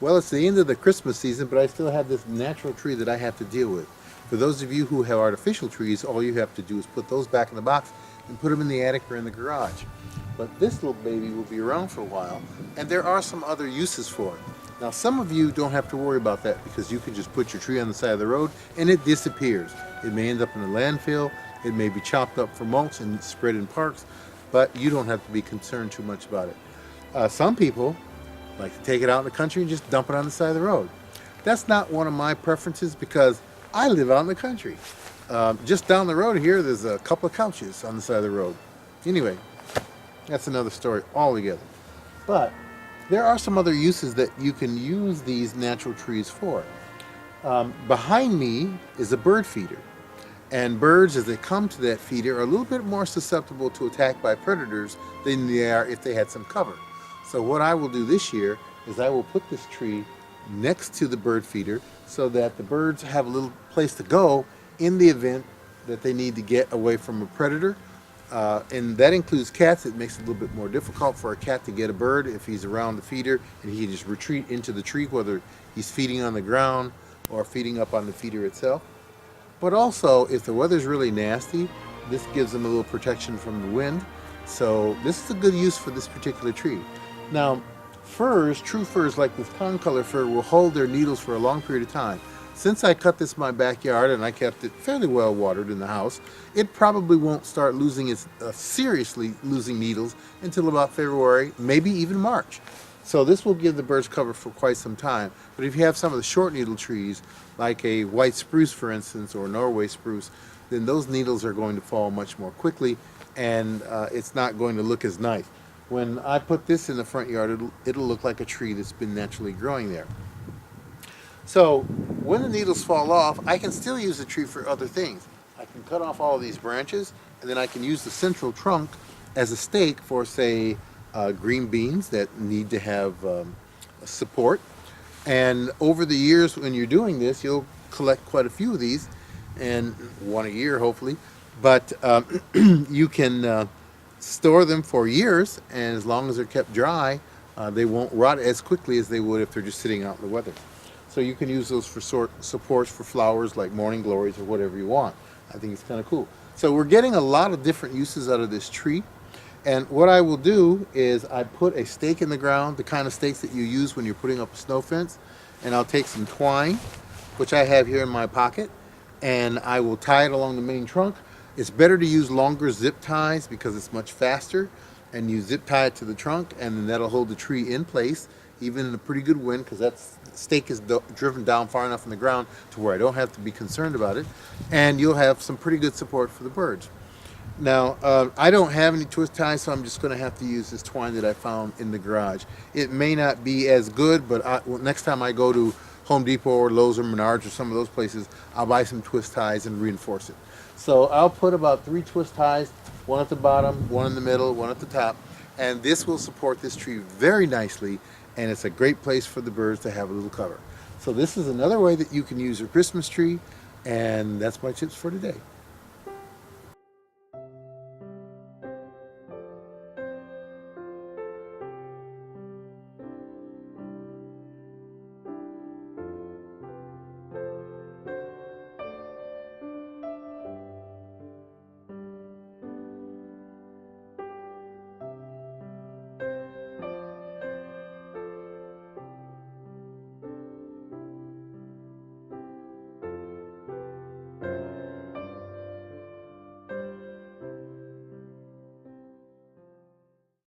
Well, it's the end of the Christmas season, but I still have this natural tree that I have to deal with. For those of you who have artificial trees, all you have to do is put those back in the box and put them in the attic or in the garage. But this little baby will be around for a while, and there are some other uses for it. Now, some of you don't have to worry about that because you can just put your tree on the side of the road and it disappears. It may end up in a landfill, it may be chopped up for mulch and spread in parks, but you don't have to be concerned too much about it. Some people like to take it out in the country and just dump it on the side of the road. That's not one of my preferences because I live out in the country. Just down the road here, there's a couple of couches on the side of the road. Anyway, that's another story altogether. But there are some other uses that you can use these natural trees for. Behind me is a bird feeder. And birds, as they come to that feeder, are a little bit more susceptible to attack by predators than they are if they had some cover. So what I will do this year is I will put this tree next to the bird feeder so that the birds have a little place to go in the event that they need to get away from a predator. And that includes cats. It makes it a little bit more difficult for a cat to get a bird if he's around the feeder and he can just retreat into the tree, whether he's feeding on the ground or feeding up on the feeder itself. But also, if the weather's really nasty, this gives them a little protection from the wind. So this is a good use for this particular tree. Now, firs, true firs like this concolor fir, will hold their needles for a long period of time. Since I cut this in my backyard and I kept it fairly well watered in the house, it probably won't start losing its seriously losing needles until about February, maybe even March. So this will give the birds cover for quite some time. But if you have some of the short needle trees, like a white spruce, for instance, or Norway spruce, then those needles are going to fall much more quickly, and it's not going to look as nice. When I put this in the front yard, it'll look like a tree that's been naturally growing there. So when the needles fall off, I can still use the tree for other things. I can cut off all of these branches, and then I can use the central trunk as a stake for, say, green beans that need to have support. And over the years when you're doing this, you'll collect quite a few of these, and one a year hopefully. But you can store them for years, and as long as they're kept dry, they won't rot as quickly as they would if they're just sitting out in the weather. So you can use those for supports for flowers like morning glories or whatever you want. I think it's kind of cool. So we're getting a lot of different uses out of this tree. And what I will do is I put a stake in the ground, the kind of stakes that you use when you're putting up a snow fence, and I'll take some twine, which I have here in my pocket, and I will tie it along the main trunk. It's better to use longer zip ties because it's much faster, and you zip tie it to the trunk, and then that'll hold the tree in place, even in a pretty good wind, because that stake is driven down far enough in the ground to where I don't have to be concerned about it, and you'll have some pretty good support for the birds. Now, I don't have any twist ties, so I'm just going to have to use this twine that I found in the garage. It may not be as good, but next time I go to Home Depot or Lowe's or Menards or some of those places, I'll buy some twist ties and reinforce it. So I'll put about 3 twist ties, one at the bottom, one in the middle, one at the top, and this will support this tree very nicely, and it's a great place for the birds to have a little cover. So this is another way that you can use your Christmas tree, and that's my tips for today.